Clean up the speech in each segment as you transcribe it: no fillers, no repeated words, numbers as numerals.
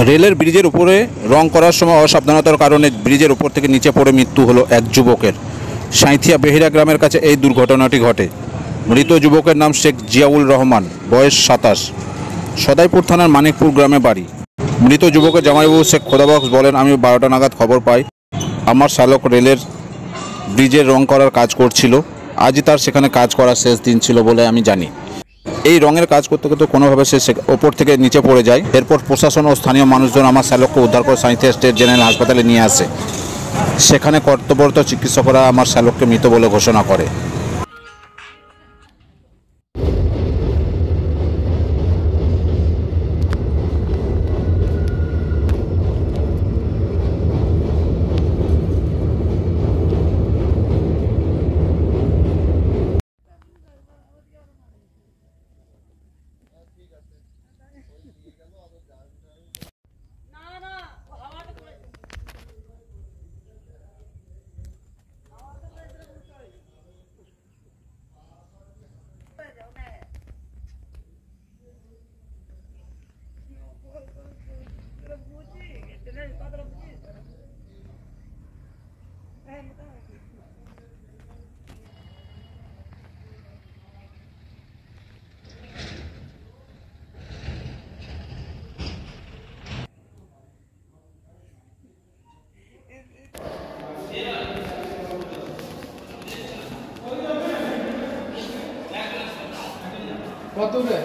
রেলের ব্রিজের উপরে রং করার সময় অসাবধানতার কারণে ব্রিজের উপর থেকে নিচে পড়ে মৃত্যু হলো এক যুবকের। সাঁইথিয়া বেহিরা গ্রামের কাছে এই দুর্ঘটনাটি ঘটে। মৃত যুবকের নাম শেখ জিয়াউল রহমান, বয়স 27, সদাইপুর থানার মানিকপুর গ্রামে বাড়ি। মৃত যুবকের জামাইবাবু শেখ খোদাবক্স বলেন, আমি 12টা নাগাদ খবর পাই আমার শ্যালক রেলের ব্রিজের রং করার কাজ করছিল। আজই তার সেখানে কাজ করার শেষ দিন ছিল বলে আমি জানি। এই রঙের কাজ করতে করতে কোনোভাবে সে ওপর থেকে নিচে পড়ে যায়। এরপর প্রশাসন ও স্থানীয় মানুষজন আমার শ্যালককে উদ্ধার করে সাঁইথিয়া স্টেট জেনারেল হাসপাতালে নিয়ে আসে। সেখানে কর্তব্যরত চিকিৎসকরা আমার শ্যালককে মৃত বলে ঘোষণা করে। কত রে?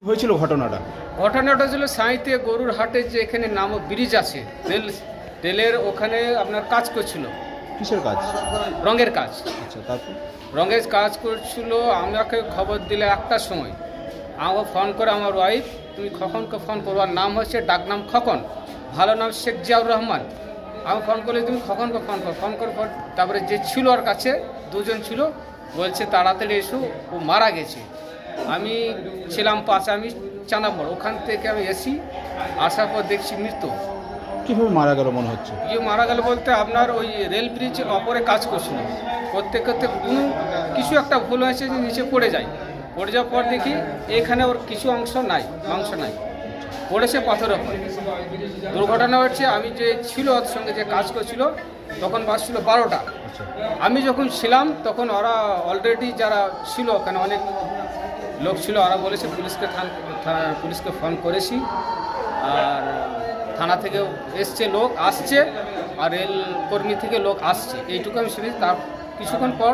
হয়েছিল ঘটনাটা ছিল সাঁইথিয়া গরুর হাটে, যে এখানে নাম ব্রিজ আছে রেলের, ওখানে আপনার কাজ করছিল। কিসের কাজ? রঙের কাজ। আচ্ছা, তারপর রঙের কাজ করছিল। আমাকে খবর দিলে 1টার সময়, আমাকে ফোন করে আমার ওয়াইফ, তুমি খকনকে ফোন করো। আর নাম হচ্ছে ডাকনাম খকন, ভালো নাম শেখ জিয়াউর রহমান। আমি ফোন করলে তুমি খকনকে ফোন করো। ফোন করার পর তারপরে যে ছিল ওর কাছে 2জন ছিল, বলছে তাড়াতাড়ি এসো, ও মারা গেছে। আমি ছিলাম পাশে, আমি চাঁদামোড়, ওখান থেকে আমি এসি, আসার পর দেখছি মৃত্যু। কীভাবে মারা গেল মনে হচ্ছে? মারা গেল বলতে আপনার ওই রেল ব্রিজের ওপরে কাজ করছিল, করতে করতে কোনো কিছু একটা ভুল হয়েছে যে নিচে পড়ে যায়। পড়ে যাওয়ার পর দেখি এখানে ওর কিছু অংশ নাই, মাংস নাই, পড়েছে পাথরের ওপর। দুর্ঘটনা হচ্ছে, আমি যে ছিল ওর সঙ্গে যে কাজ করছিল, তখন বাজছিল 12টা। আমি যখন ছিলাম তখন ওরা অলরেডি যারা ছিল ওখানে অনেক লোক ছিল, ওরা বলেছে পুলিশকে ফোন করেছি, আর থানা থেকে এসছে লোক, আসছে, আর রেল কর্মী থেকে লোক আসছে, এইটুকু আমি শুনেছি। তার কিছুক্ষণ পর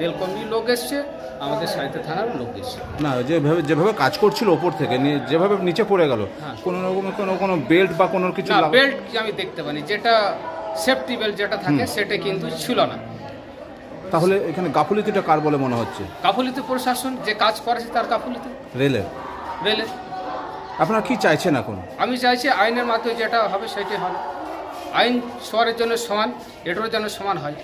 রেল কর্মী লোক এসছে, আমাদের সাঁইথিয়া থানার লোক এসছে। না, যেভাবে কাজ করছিল ওপর থেকে যেভাবে নিচে পড়ে গেল, কোনো রকমের কোনো বেল্ট বা কোনো কিছু? বেল্ট আমি দেখতে পাইনি, যেটা সেফটি বেল্ট যেটা থাকে সেটা কিন্তু ছিল না। তাহলে এখানে গাফুলিতিটা কার বলে মনে হচ্ছে? গাফুলিতে প্রশাসন, যে কাজ করেছে তার গাফুলিতে। রেলের। আপনারা কি চাইছেন এখন? আমি চাইছি আইনের মাধ্যমে যেটা হবে সেটাই হবে। আইন সবার জন্য সমান, এটারও যেন সমান হয়।